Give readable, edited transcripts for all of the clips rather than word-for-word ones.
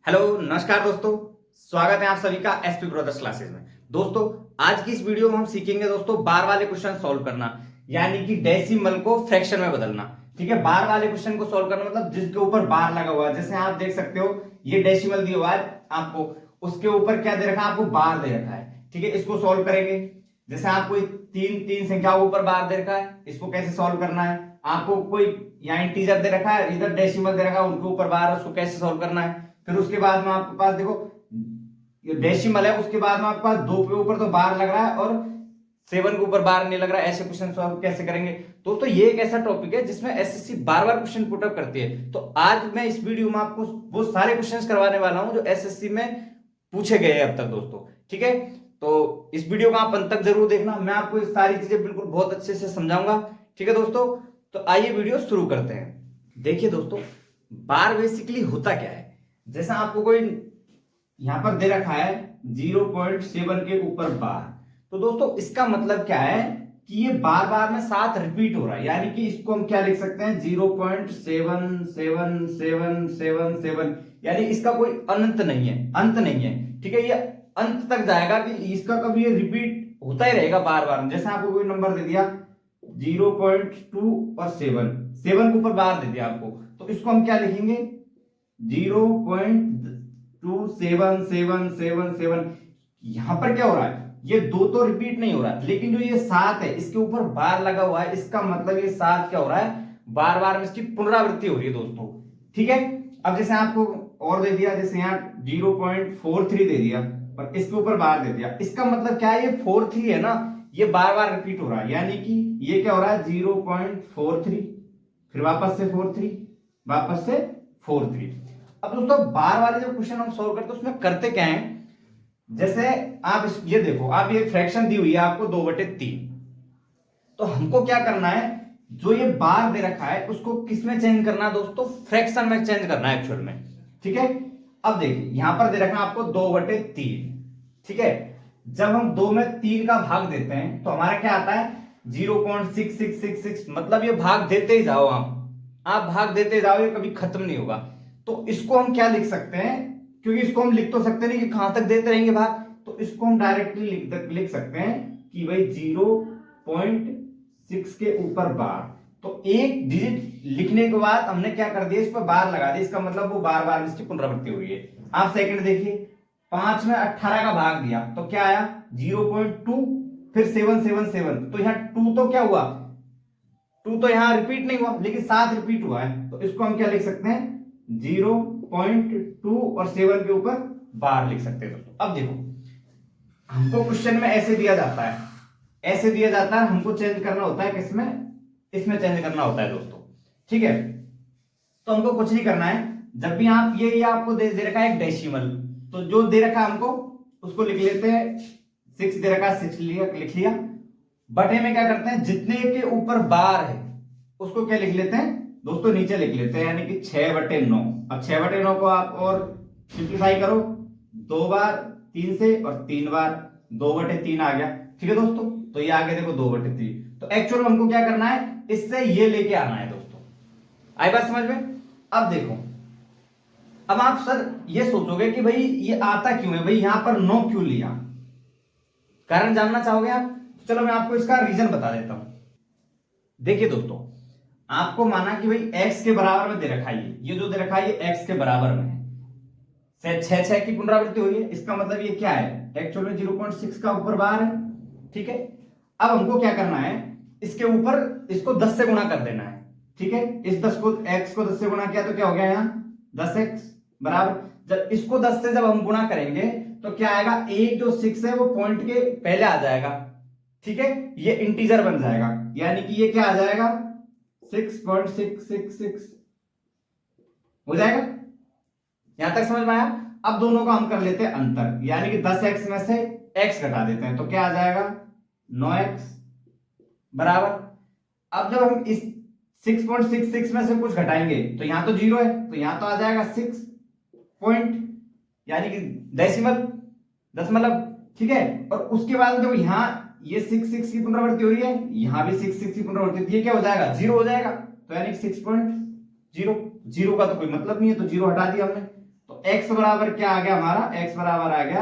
Hello नमस्कार दोस्तों, स्वागत है आप सभी का एसपी ब्रदर्स क्लासेस में। दोस्तों आज की इस वीडियो में हम सीखेंगे दोस्तों बार वाले क्वेश्चन सॉल्व करना, यानी कि डेसिमल को फ्रैक्शन में बदलना। ठीक है, बार वाले क्वेश्चन को सॉल्व करना मतलब जिसके ऊपर बार लगा हुआ है। जैसे आप देख सकते हो ये डेसिमल दिया हुआ है आपको, उसके ऊपर क्या दे रखा है, आपको बार दे रखा है। ठीक है, इसको सॉल्व करेंगे। जैसे आपको तीन तीन संख्याओं के ऊपर बार दे रखा है, इसको कैसे सॉल्व करना है। आपको कोई यहाँ इंटीजर दे रखा है, इधर डेसिमल दे रखा है, उनके ऊपर बार है, उसको कैसे सॉल्व करना है। फिर उसके बाद में आपके पास देखो ये डेसिमल है, उसके बाद में आपके पास दो के ऊपर तो बार लग रहा है और 7 के ऊपर बार नहीं लग रहा है। ऐसे क्वेश्चन सॉल्व कैसे करेंगे दोस्तों, ये एक ऐसा टॉपिक है जिसमें एसएससी बार बार क्वेश्चन पुट अप करती है। तो आज मैं इस वीडियो में आपको वो सारे क्वेश्चंस करवाने वाला हूं जो एसएससी में पूछे गए हैं अब तक दोस्तों। ठीक है, तो इस वीडियो को आप अंत तक जरूर देखना, मैं आपको ये सारी चीजें बिल्कुल बहुत अच्छे से समझाऊंगा। ठीक है दोस्तों, तो आइए वीडियो शुरू करते हैं। देखिए दोस्तों, बार बेसिकली होता क्या है। जैसा आपको कोई यहां पर दे रखा है 0.7 के ऊपर बार, तो दोस्तों इसका मतलब क्या है कि ये बार बार में साथ रिपीट हो रहा है, यानी कि इसको हम क्या लिख सकते हैं 0.777777, यानी इसका कोई अनंत नहीं है, अंत नहीं है। ठीक है, ये अंत तक जाएगा कि इसका कभी ये रिपीट होता ही रहेगा बार बार। जैसे आपको कोई नंबर दे दिया 0.2 और 7 के ऊपर बार दे दिया आपको, तो इसको हम क्या लिखेंगे 0.27777। यहां पर क्या हो रहा है, ये दो तो रिपीट नहीं हो रहा, लेकिन जो ये 7 है इसके ऊपर बार लगा हुआ है, इसका मतलब ये 7 क्या हो रहा है, बार बार में इसकी पुनरावृत्ति हो रही है दोस्तों। ठीक है, अब जैसे आपको और दे दिया, जैसे यहाँ 0.43 दे दिया और इसके ऊपर बार दे दिया, इसका मतलब क्या है, ये 43 है ना, ये बार बार रिपीट हो रहा है, यानी कि ये क्या हो रहा है 0.43, फिर वापस से 43, वापस से 43। अब दोस्तों बार वाले जो क्वेश्चन हम सॉल्व करते हैं उसमें करते क्या है, जैसे आप ये देखो, आप ये फ्रैक्शन दी हुई है आपको 2/3, तो हमको क्या करना है, जो ये बार दे रखा है उसको किस में चेंज करना है दोस्तों, फ्रैक्शन में चेंज करना है एक्चुअल में। ठीक है, अब देखिए यहां पर दे रखा है आपको 2/3। ठीक है, जब हम 2 में 3 का भाग देते हैं तो हमारा क्या आता है 0.6666, मतलब ये भाग देते ही जाओ, आप भाग देते जाओ, ये कभी खत्म नहीं होगा। तो इसको हम क्या लिख सकते हैं, क्योंकि इसको हम लिख तो सकते नहीं कि कहां तक देते रहेंगे भाग, तो इसको हम डायरेक्टली लिख सकते हैं कि भाई 0.6 के ऊपर बार। तो एक डिजिट लिखने के बाद हमने क्या कर दिया, इस पर बार लगा दिया, इसका मतलब वो बार बार इसकी पुनरावृत्ति हो रही है। आप सेकंड देखिए, 5 में 18 का भाग दिया तो क्या आया 0.2, फिर 777, तो यहाँ 2 तो क्या हुआ, 2 तो यहां रिपीट नहीं हुआ, लेकिन 7 रिपीट हुआ है, तो इसको हम क्या लिख सकते हैं 0.2 और 7 के ऊपर बार लिख सकते हैं दोस्तों। अब देखो हमको क्वेश्चन में ऐसे दिया जाता है, ऐसे दिया जाता है, हमको चेंज करना होता है किसमें, इसमें चेंज करना होता है दोस्तों। ठीक है, तो हमको कुछ नहीं करना है, जब भी आप ये आपको दे रखा है एक डेसिमल, तो जो दे रखा है हमको उसको लिख लेते हैं, 6 दे रखा है 6 लिख लिया, बटे में क्या करते हैं जितने के ऊपर बार है उसको क्या लिख लेते हैं दोस्तों, नीचे लिख लेते हैं, यानी कि 6/9। अब 6/9 को आप और सिंप्लीफाई करो, 2 बार 3 से और 3 बार 2/3 आ गया। ठीक है दोस्तों, तो ये आगे देखो 2/3, तो एक्चुअल में हमको क्या करना है, इससे ये लेके आना है दोस्तों। आई बात समझ में। अब देखो, अब आप सर ये सोचोगे कि भाई ये आता क्यों है, भाई यहां पर 9 क्यों लिया, कारण जानना चाहोगे आप, चलो मैं आपको इसका रीजन बता देता हूं। देखिए दोस्तों, आपको माना कि भाई x के बराबर में दे रखा है, ये जो दे रखा है ये x के बराबर में है, 6 की पुनरावृत्ति हुई है, इसका मतलब ये क्या है एक्चुअल में 0.6 का ऊपर बार है। ठीक है, अब हमको क्या करना है, इसके ऊपर इसको 10 से गुणा कर देना है। ठीक है, इस 10 को x को 10 से गुणा किया तो क्या हो गया यहाँ 10x बराबर, जब इसको 10 से जब हम गुणा करेंगे तो क्या आएगा, एक जो 6 है वो पॉइंट के पहले आ जाएगा। ठीक है, ये इंटीजर बन जाएगा, यानी कि ये क्या आ जाएगा 6.666 हो जाएगा। यहां तक समझ में आया। अब दोनों का हम कर लेते हैं अंतर, यानी कि 10x में से x घटा देते हैं तो क्या आ जाएगा 9x बराबर। अब जब हम इस 6.66 में से कुछ घटाएंगे तो यहां तो 0 है, तो यहां तो आ जाएगा 6 पॉइंट, यानी कि डेसिमल दशमलव। ठीक है, और उसके बाद जब यहां ये 6 की पुनरावृत्ति हो रही है, यहां भी 6 की पुनरावृत्ति, ये क्या हो जाएगा 0 हो जाएगा, तो यानी 6.0, 0 का तो कोई मतलब नहीं है, तो 0 हटा दिया हमने। तो x बराबर क्या आ गया हमारा, x बराबर आ गया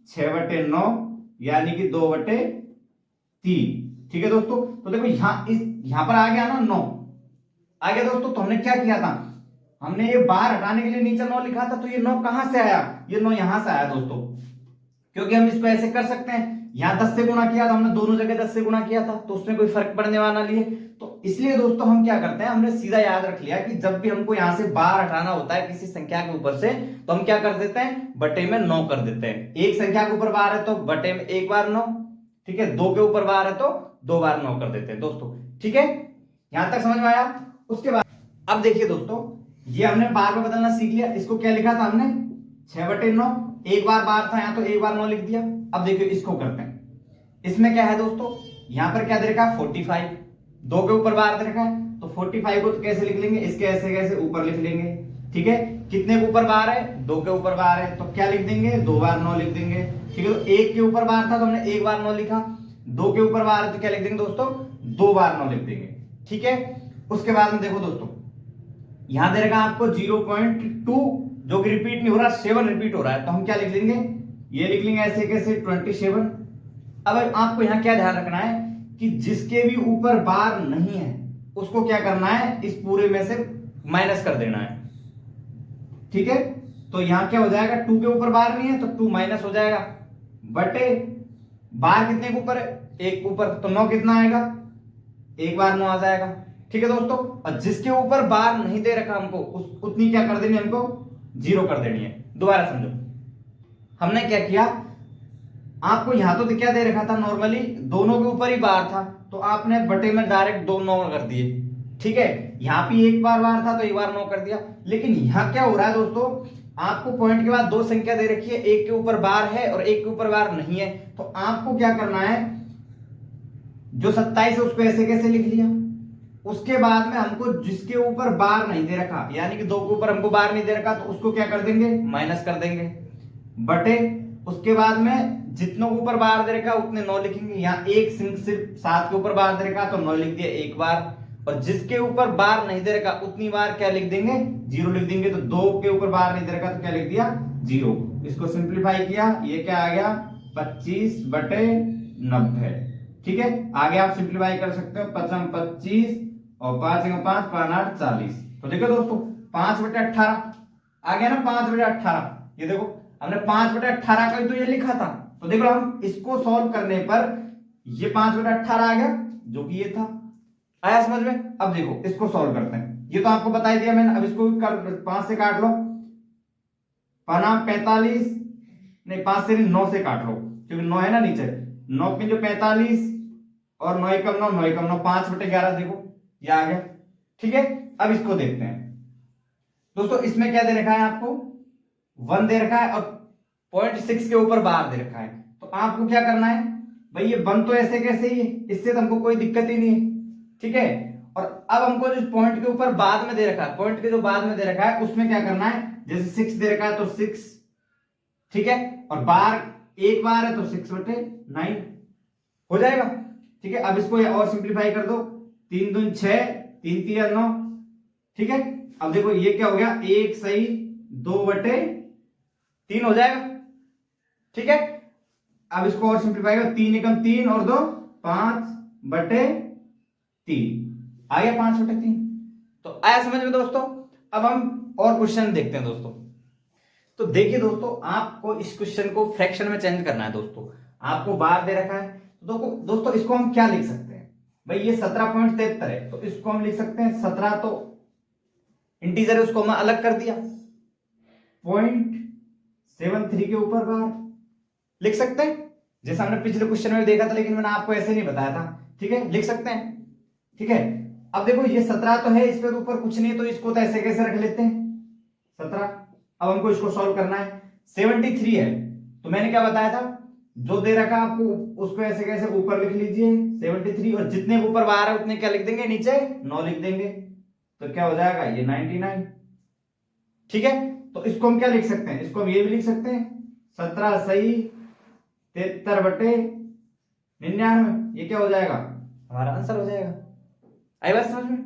6/9 यानी कि 2/3। ठीक है दोस्तों, तो देखो यहां पर आ गया ना 9 आ गया दोस्तों। तो हमने क्या किया था, हमने ये बार हटाने के लिए नीचे 9 लिखा था, तो ये 9 कहां से आया, ये 9 यहां से आया दोस्तों, क्योंकि हम इसको ऐसे कर सकते हैं, यहां 10 से गुणा किया था हमने, दोनों जगह 10 से गुणा किया था, तो उसमें कोई फर्क पड़ने वाला नहीं है। तो इसलिए दोस्तों हम क्या करते हैं, हमने सीधा याद रख लिया कि जब भी हमको यहां से बार हटाना होता है किसी संख्या के ऊपर से, तो हम क्या कर देते हैं, बटे में 9 कर देते हैं। एक संख्या के ऊपर बार है तो बटे में एक बार 9, ठीक है, दो के ऊपर बार है तो 2 बार 9 कर देते हैं दोस्तों। ठीक है, यहां तक समझ में आया। उसके बाद अब देखिए दोस्तों, ये हमने बार में बदलना सीख लिया। इसको क्या लिखा था हमने, 6/9, एक बार था यहाँ तो एक बार 9 लिख दिया। अब देखिए इसको करते हैं, इसमें क्या है दोस्तों, यहां पर क्या दे रखा है 45, दो के ऊपर बार दे रखा है, तो 45 को तो कैसे लिख लेंगे, इसके ऐसे कैसे ऊपर लिख लेंगे। ठीक है, कितने के ऊपर बार है, 2 के ऊपर बार है, तो क्या लिख देंगे, 2 बार 9 लिख देंगे। ठीक है, तो एक के ऊपर बार था तो हमने एक बार 9 लिखा, 2 के ऊपर बार है तो क्या लिख देंगे दोस्तों, 2 बार 9 लिख देंगे। ठीक है, उसके बाद में देखो दोस्तों, यहां दे रखा आपको 0.2 जो कि रिपीट नहीं हो रहा, 7 रिपीट हो रहा है, तो हम क्या लिख लेंगे, ये लिख लेंगे ऐसे कैसे 27। अब आपको यहां क्या ध्यान रखना है कि जिसके भी ऊपर बार नहीं है उसको क्या करना है, इस पूरे में से माइनस कर देना है। ठीक है, तो यहां क्या हो जाएगा, 2 के ऊपर बार नहीं है तो 2 माइनस हो जाएगा, बटे बार कितने के ऊपर है, एक के ऊपर, तो 9 कितना आएगा, एक बार 9 आ जाएगा। ठीक है दोस्तों, और जिसके ऊपर बार नहीं दे रखा हमको उतनी क्या कर देनी है, हमको 0 कर देनी है। दोबारा समझो, हमने क्या किया, आपको यहां तो क्या दे रखा था, नॉर्मली दोनों के ऊपर ही बार था, तो आपने बटे में डायरेक्ट 2 9 कर दिए। ठीक है, यहां भी एक बार बार था तो एक बार 9 कर दिया। लेकिन यहां क्या हो रहा है दोस्तों, आपको पॉइंट के बाद दो संख्या दे रखी है, एक के ऊपर बार है और एक के ऊपर बार नहीं है, तो आपको क्या करना है, जो 27 है उसको ऐसे कैसे लिख लिया, उसके बाद में हमको जिसके ऊपर बार नहीं दे रखा, यानी कि 2 के ऊपर हमको बार नहीं दे रखा, तो उसको क्या कर देंगे, माइनस कर देंगे, बटे उसके बाद में जितनों के ऊपर बार दे रखा उतने 9 लिखेंगे। यहाँ एक सिर्फ 7 के ऊपर बार दे रखा तो 9 लिख दिया एक बार, और जिसके ऊपर बार नहीं दे रखा उतनी बार क्या लिख देंगे, 0 लिख देंगे। तो 2 के ऊपर बार नहीं दे रखा तो क्या लिख दिया, 0। इसको सिंप्लीफाई किया, ये क्या आ गया 25/90। ठीक है, आगे आप सिंप्लीफाई कर सकते हो, 5 25 और 5 5 5 8 40। तो देखो दोस्तों 5/18 आ गया ना, 5/18। ये देखो हमने 5/18 का ही तो ये लिखा था, तो देखो हम इसको सॉल्व करने पर ये 5/18 आ गया जो कि ये था। आया समझ में। अब देखो इसको सॉल्व करते हैं, ये तो आपको बता ही दिया मैंने। अब इसको 5 से काट लो, 45 नहीं, 5 से नहीं 9 से काट लो, क्योंकि 9 है ना नीचे, 9 में जो 45 और 9 एकम 9 9 एकम 9 5/11 देखो ये आ गया। ठीक है, अब इसको देखते हैं दोस्तों, इसमें क्या दे रखा है आपको, 1 दे रखा है और 0.6 के ऊपर बार दे रखा है। तो आपको क्या करना है भाई, ये 1 तो ऐसे कैसे ही है, इससे तो हमको कोई दिक्कत ही नहीं है। ठीक है, और अब हमको जो पॉइंट के ऊपर बाद में दे रखा है, पॉइंट के जो बाद में दे रखा है उसमें क्या करना है, जैसे 6 दे रखा है तो 6, ठीक है, और बार एक बार है तो 6/9 हो जाएगा। ठीक है, अब इसको और सिंप्लीफाई कर दो, 3 दूनी 6, 3 3 9। ठीक है, अब देखो ये क्या हो गया, 1 सही 2/3 हो जाएगा। ठीक है, अब इसको और सिंप्लीफाई करो, 3 एकम 3 और 2 5/3 आ गया 5/3। तो आया समझ में दोस्तों। अब हम और क्वेश्चन देखते हैं दोस्तों। तो देखिए दोस्तों, आपको इस क्वेश्चन को फ्रैक्शन में चेंज करना है दोस्तों। आपको बार दे रखा है, तो दोस्तों इसको हम क्या लिख सकते हैं भाई, ये 17.73 है, तो इसको हम लिख सकते हैं 17, तो इंटीजर है उसको हमने अलग कर दिया, 0.73 के ऊपर बार लिख सकते हैं, जैसा हमने पिछले क्वेश्चन में देखा था, लेकिन मैंने आपको ऐसे नहीं बताया था। ठीक है, लिख सकते हैं। ठीक है, अब देखो ये 17 तो है, इस पे तो ऊपर कुछ नहीं है, तो इसको तो ऐसे कैसे रख लेते हैं 17। अब हमको इसको सॉल्व करना है, 73 है, तो मैंने क्या बताया था, जो दे रखा आपको उसको ऐसे कैसे ऊपर लिख लीजिए 73, और जितने ऊपर बार है उतने क्या लिख देंगे, नीचे 9 लिख देंगे, तो क्या हो जाएगा ये 99। ठीक है, तो इसको हम क्या लिख सकते हैं, इसको हम ये भी लिख सकते हैं 17 सही 73/99, ये क्या हो जाएगा, हमारा आंसर हो जाएगा। आई बात समझ में।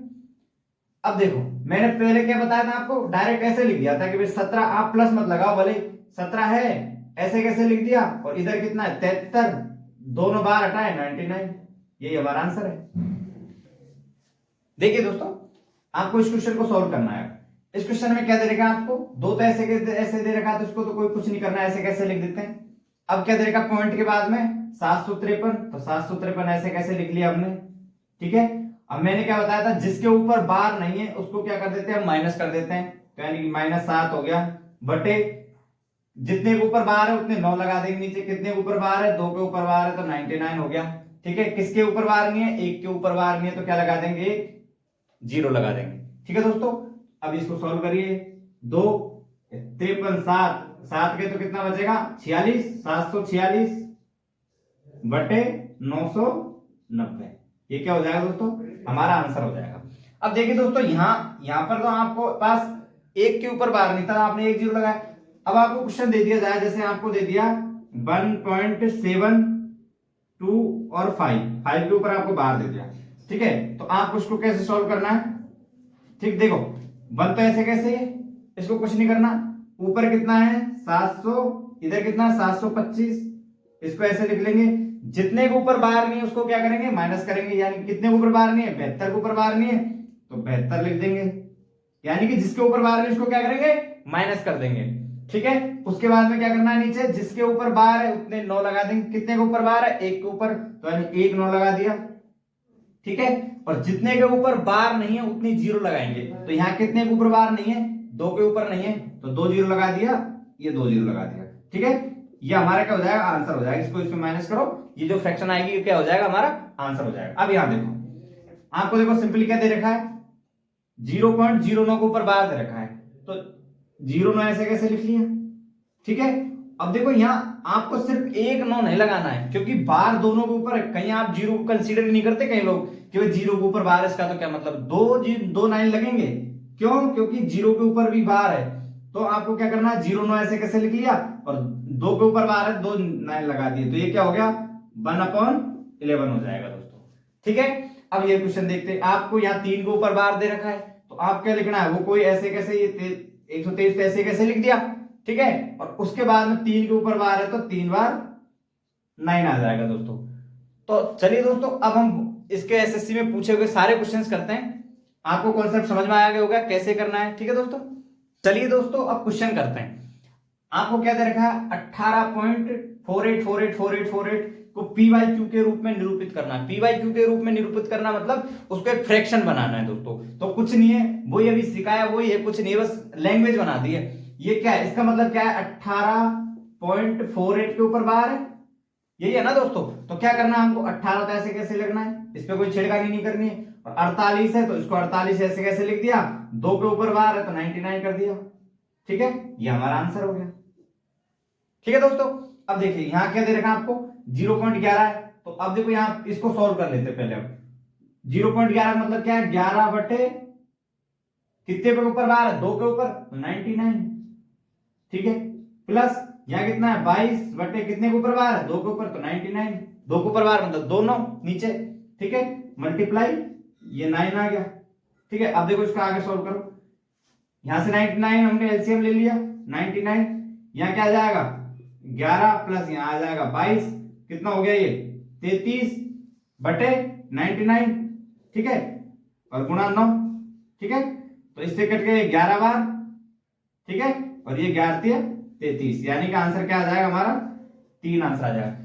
अब देखो मैंने पहले क्या बताया था आपको, डायरेक्ट ऐसे लिख दिया था कि भाई 17, आप प्लस मत लगाओ, भले 17 है ऐसे कैसे लिख दिया, और इधर कितना है 73, दोनों बार हटाए 99, यही हमारा आंसर है। देखिए दोस्तों, आपको इस क्वेश्चन को सॉल्व करना है। इस क्वेश्चन में क्या दे रखा है आपको, दो तो ऐसे दे रखा है, तो इसको तो कोई कुछ नहीं करना है, ऐसे कैसे लिख देते हैं। अब क्या दे रखा पॉइंट के बाद में 753, तो 753 ऐसे कैसे लिख लिया हमने, ठीक है। अब मैंने क्या बताया था, जिसके ऊपर बार नहीं है उसको क्या कर देते हैं, माइनस कर देते हैं, तो यानी कि -7 हो गया, बटे जितने के ऊपर बार है उतने 9 लगा देंगे नीचे, कितने के ऊपर बार है, 2 के ऊपर बार है तो 99 हो गया, ठीक है। किसके ऊपर बार नहीं है, 1 के ऊपर बार नहीं है, तो क्या लगा देंगे, 0 लगा देंगे, ठीक है दोस्तों। अब इसको सॉल्व करिए, 2 53 7 के तो कितना बचेगा 46, 746 बटे 990, ये क्या हो जाएगा दोस्तों, हमारा आंसर हो जाएगा। अब देखिए दोस्तों, यहां पर तो आपको पास 1 के ऊपर बार नहीं था, आपने 1 0 लगाया। अब आपको क्वेश्चन दे दिया जाए, जैसे आपको दे दिया 1.7 2 और 5 के ऊपर आपको बार दे दिया, ठीक है। तो आपको उसको कैसे सॉल्व करना है, ठीक, देखो 1 तो ऐसे कैसे है, इसको कुछ नहीं करना, ऊपर कितना है 700, इधर कितना है 725, इसको ऐसे लिख लेंगे, जितने के ऊपर बार नहीं है उसको क्या करेंगे, माइनस करेंगे, यानी कितने के ऊपर बार नहीं है, 72 के ऊपर बार नहीं है तो 72 लिख देंगे, यानी कि जिसके ऊपर बार नहीं उसको क्या करेंगे, माइनस कर देंगे, ठीक है। उसके बाद में क्या करना है, नीचे जिसके ऊपर बार है उतने 9 लगा देंगे, कितने के ऊपर बार है, 1 के ऊपर, तो यानी 1 9 लगा दिया, ठीक है। और जितने के ऊपर बार नहीं है उतनी 0 लगाएंगे, तो यहाँ कितने के ऊपर बार नहीं है, 2 के ऊपर नहीं है, तो 2 0 लगा दिया, ये 2 0 लगा दिया, ठीक है। ये हमारा क्या हो जाएगा, आंसर हो जाएगा, इसको इसमें माइनस करो, ये जो फ्रैक्शन आएगी ये क्या हो जाएगा, हमारा आंसर हो जाएगा। अब यहां देखो, आपको देखो सिंपली क्या दे रखा है, 0.09 के ऊपर बार दे रखा है, तो 0 9 ऐसे कैसे लिख लिया, ठीक है। अब देखो यहाँ आपको सिर्फ 1 9 नहीं लगाना है, क्योंकि बार दोनों के ऊपर है, कहीं आप 0 को कंसीडर नहीं करते कई लोग कि भाई 0 के ऊपर बार है, इसका तो क्या मतलब, दो 9 लगेंगे, क्यों, क्योंकि 0 के ऊपर भी बार है, तो आपको क्या करना है, 0 9 ऐसे कैसे लिख लिया, और 2 के ऊपर बार है 2 9 लगा दिए, तो ये क्या हो गया 1/11 हो जाएगा दोस्तों, ठीक है। अब ये क्वेश्चन देखते हैं, आपको यहाँ 3 के ऊपर बार दे रखा है, तो आप क्या लिखना है, वो कोई ऐसे कैसे, ये 123 ऐसे कैसे लिख दिया, ठीक है। और उसके बाद में 3 के ऊपर बार है तो 3 बार 9 आ जाएगा दोस्तों। तो चलिए दोस्तों, अब हम इसके एसएससी में पूछे हुए सारे क्वेश्चंस करते हैं, आपको कॉन्सेप्ट समझ में आ गया होगा कैसे करना है, ठीक है दोस्तों। चलिए दोस्तों, अब क्वेश्चन करते हैं। आपको क्या दे रखा है, 18.48484848 को पी बाई क्यू के रूप में निरूपित करना है। पी बाई क्यू के रूप में निरूपित करना मतलब उसको एक फ्रैक्शन बनाना है दोस्तों, तो कुछ नहीं है, वही अभी सिखाया वही है, कुछ नहीं है, बस लैंग्वेज बना दी है। ये क्या है, इसका मतलब क्या है, 18.48 के ऊपर बार है, यही है ना दोस्तों। तो क्या करना है हमको, 18 तो ऐसे कैसे लिखना है, इस पे कोई छेड़खानी नहीं करनी है, और 48 है तो इसको 48 ऐसे कैसे लिख दिया, 2 के ऊपर बार है तो 99 कर दिया, ठीक है। ये हमारा आंसर हो गया, ठीक है दोस्तों। अब देखिए यहां क्या दे रखा है आपको, 0.11 है, तो अब देखो यहां इसको सॉल्व कर लेते पहले। अब 0.11 मतलब क्या है, 11 बटे कितने पे ऊपर बार है, 2 के ऊपर, तो 99, ठीक है। प्लस यहां कितना है, 22 बटे कितने के ऊपर बार है, 2 के ऊपर, तो 99, 2 के ऊपर बार मतलब 2 9 नीचे, ठीक है, मल्टीप्लाई, ये 9 आ गया, ठीक है। अब देखो इसका आगे सॉल्व करो, यहां से 99 हमने एलसीएम ले लिया, 99 यहां क्या आ जाएगा 11 प्लस यहां आ जाएगा 22, कितना हो गया ये 33 बटे 99, ठीक है, और गुणा 9, ठीक है। तो इससे कट गए 11 बार, ठीक है, और ये 11 33, यानी कि आंसर क्या आ जाएगा हमारा 3 आंसर आ जाएगा।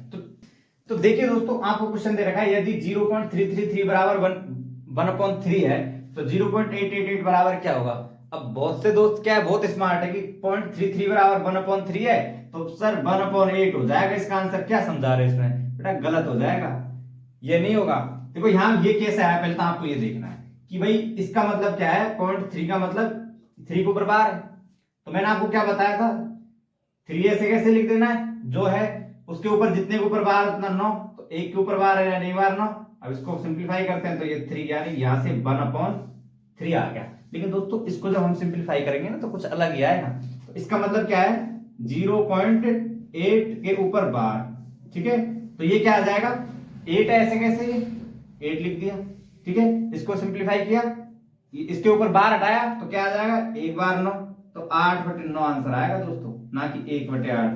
तो देखिए दोस्तों, आपको क्वेश्चन दे रखा है, यदि 0.333 बराबर 1/3 है तो 0.888 बराबर क्या होगा। अब बहुत से दोस्त क्या है, बहुत स्मार्ट है कि 0.33 बराबर 1/3 है तो सर 1/8 हो जाएगा इसका आंसर, क्या समझा रहे इसमें बेटा, गलत हो जाएगा, ये नहीं होगा। देखो यहां ये कैसा है, पहले तो आपको ये देखना है कि भाई इसका मतलब क्या है, 0.3 का मतलब 3 के ऊपर बार है, तो मैंने आपको क्या बताया था, 3 ऐसे कैसे लिख देना है, जो है उसके ऊपर जितने के ऊपर बार उतना 9, तो 1 के ऊपर बार है यानी बार 9। अब इसको सिंप्लीफाई करते हैं तो ये 3, यानी यहां से 1/3 आ गया। लेकिन दोस्तों इसको जब हम सिंप्लीफाई करेंगे ना तो कुछ अलग ही आएगा, तो इसका मतलब क्या है 0.8 के ऊपर बार, ठीक है, तो ये क्या आ जाएगा 8 है, ऐसे कैसे ये 8 लिख दिया, ठीक है। इसको सिंप्लीफाई किया इसके ऊपर बार हटाया तो क्या आ जाएगा, 1 बार 9, तो 8/9 आंसर आएगा दोस्तों, ना कि 1/8।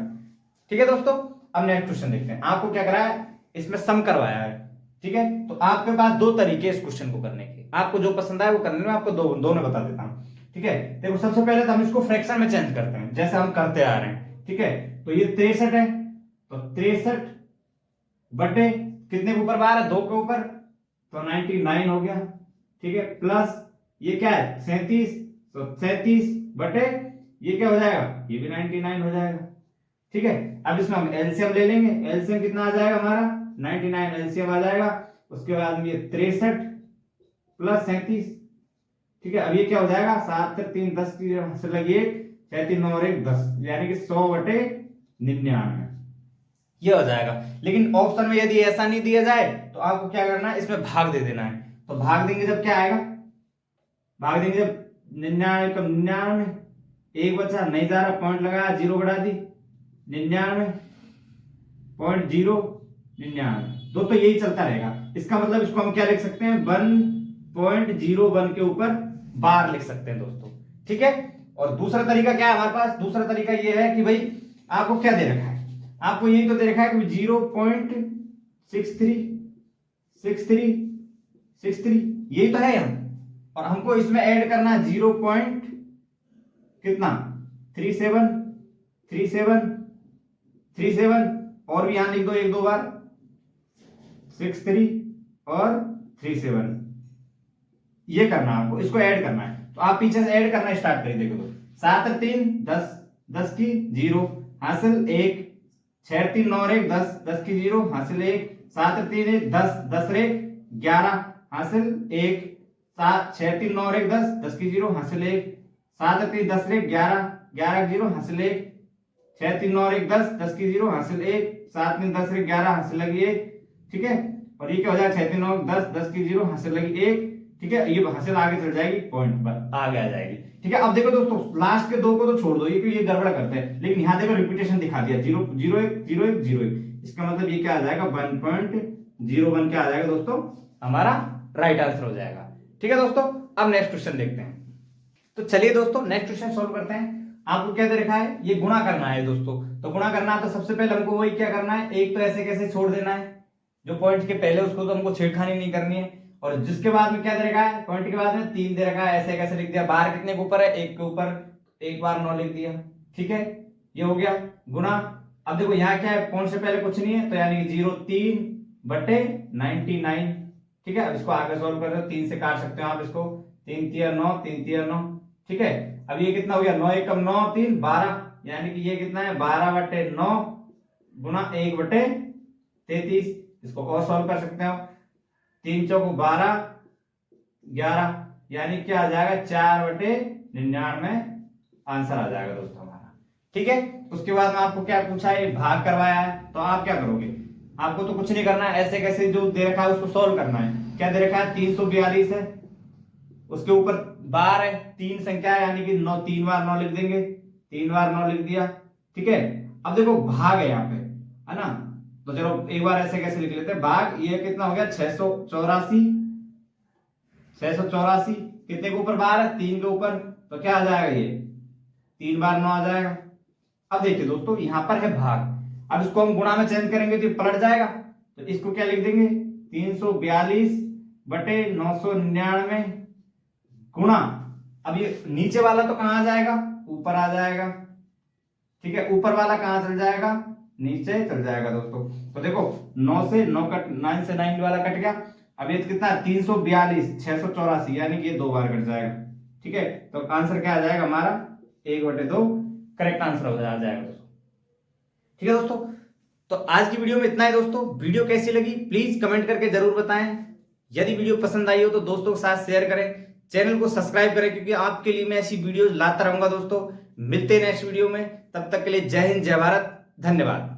ठीक है दोस्तों, अब नेक्स्ट क्वेश्चन देखते हैं। आपको क्या करा है, इसमें सम करवाया है। ठीक है, तो आपके पास दो तरीके इस क्वेश्चन को करने के, आपको जो पसंद आए वो करने में, आपको दोनों बता देता हूं। ठीक है, देखो सबसे पहले तो हम इसको फ्रैक्शन में चेंज करते हैं, जैसे हम करते आ रहे हैं। ठीक है, तो ये 63 है, तो 63 बटे कितने के ऊपर बार है, 2 के ऊपर, तो 99 हो गया। ठीक है, प्लस ये क्या है 37, तो 37 बटे ये क्या हो जाएगा, ये भी 99 हो जाएगा। ठीक है, अब इसमें हम एलसीएम ले लेंगे, एलसीएम कितना आ जाएगा हमारा 99, एलसीएम आ जाएगा। उसके बाद में ये 63 प्लस 37। ठीक है, अब ये क्या हो जाएगा, 7 3 10 की से लगी 6 3 9 और 1 10, यानी कि 100/99 ये हो जाएगा। लेकिन ऑप्शन में यदि ऐसा नहीं दिया जाए तो आपको क्या करना है, इसमें भाग दे देना है। तो भाग देंगे जब क्या आएगा, भाग देंगे जब 99 का 99, एक बचा नहीं जा रहा, पॉइंट लगाया, 0 बढ़ा दी, 99.099। दोस्तों यही चलता रहेगा। इसका मतलब इसको हम क्या लिख सकते हैं, 1.01 के ऊपर बार लिख सकते हैं दोस्तों। ठीक है, और दूसरा तरीका क्या है हमारे पास, दूसरा तरीका ये है कि भाई आपको क्या दे रखा है, आपको यही तो दे रखा है कि 0.63 यही तो है यहाँ, और हमको इसमें ऐड करना है 0. कितना 37 और भी यहां लिख दो 1 2 बार, 63 और 37 ये करना है आपको, इसको ऐड करना है। तो आप पीछे से ऐड करना स्टार्ट करिए। देखो तो 7 3 10 10 की 0 हासिल 1, 6 3 9 1 10 10 की 0 हासिल 1, 7 3 1 10 10 1 11 हासिल 1, 7 6 3 9 1 10 10 की 0 हासिल 1, 7 3 10 1 11 11 की 0 हासिल 1, 6 3 9 1 10 10 की 0 हासिल 1, 7 3 10 1 11 हासिल लगी 1। ठीक है, और ये क्या हो जाएगा 6 3 9 10 10 की 0 हासिल लगी 1। ठीक है, ये हासिल आगे चल जाएगी, पॉइंट पर आगे आ जाएगी। ठीक है, अब देखो दोस्तों लास्ट के दो को तो छोड़ दो, ये गड़बड़ करते हैं, लेकिन यहाँ देखो रिपीटेशन दिखा दिया 0 0 1 0 1 0 1, इसका मतलब ये क्या आ जाएगा 1.01 क्या आ जाएगा दोस्तों, हमारा राइट आंसर हो जाएगा। ठीक है दोस्तों, अब नेक्स्ट क्वेश्चन देखते हैं। तो चलिए दोस्तों नेक्स्ट क्वेश्चन सोल्व करते हैं। आपको क्या दे रखा है, ये गुणा करना है दोस्तों। तो गुणा करना है तो सबसे पहले हमको वही क्या करना है, एक तो ऐसे कैसे छोड़ देना है, जो पॉइंट के पहले उसको तो हमको छेड़खानी नहीं करनी है, और जिसके बाद में क्या दे रखा है, पॉइंट के बाद में 3 दे रखा है, ऐसे कैसे लिख दिया, बार कितने के ऊपर है, 1 के ऊपर, 1 बार 9 लिख दिया। ठीक है, ये हो गया गुणा। अब देखो यहाँ क्या है, पॉइंट से पहले कुछ नहीं है, तो यानी कि 0.3/99। ठीक है, अब इसको आगे सॉल्व कर रहे हो, 3 से काट सकते हो आप इसको, 3 3 9 3 3 9। ठीक है, अब ये कितना हो गया, 9 1 कम 9 3 12, यानी कि ये कितना है 12/9 गुणा 1/33। इसको और सॉल्व कर सकते हो, 3 चौक 12 11, यानी क्या आ जाएगा 4/99 आंसर आ जाएगा दोस्तों हमारा। ठीक है, उसके बाद में आपको क्या पूछा है, भाग करवाया है, तो आप क्या करोगे, आपको तो कुछ नहीं करना है, ऐसे कैसे जो दे रखा है उसको सॉल्व करना है। क्या दे रखा है, 342 है, उसके ऊपर बार है, 3 संख्या है, यानी कि 9 3 बार 9 लिख देंगे, 3 बार 9 लिख दिया। ठीक है, अब देखो भाग है यहाँ पे, है ना, तो चलो एक बार ऐसे कैसे लिख लेते हैं, भाग ये कितना हो गया 684 कितने के ऊपर बार है, 3 के ऊपर, तो क्या आ जाएगा ये 3 बार 9 आ जाएगा। अब देखिए दोस्तों यहाँ पर है भाग, अब इसको हम गुणा में चेंज करेंगे तो पलट जाएगा, तो इसको क्या लिख देंगे 342/999 गुणा, अब ये नीचे वाला तो कहां आ जाएगा, ऊपर आ जाएगा। ठीक है, ऊपर वाला कहां चल जाएगा, नीचे चल जाएगा दोस्तों। तो देखो 9 से 9 कट, 9 से 9 वाला कट गया, अब ये कितना 342 684, यानी कि ये 2 बार कट जाएगा। ठीक है, तो आंसर क्या आ जाएगा हमारा 1/2 करेक्ट आंसर हो जाएगा दोस्तों। ठीक है दोस्तों, तो आज की वीडियो में इतना है दोस्तों। वीडियो कैसी लगी प्लीज कमेंट करके जरूर बताएं। यदि वीडियो पसंद आई हो तो दोस्तों के साथ शेयर करें, चैनल को सब्सक्राइब करें, क्योंकि आपके लिए मैं ऐसी वीडियो लाता रहूंगा दोस्तों। मिलते हैं नेक्स्ट वीडियो में, तब तक के लिए जय हिंद जय भारत, धन्यवाद।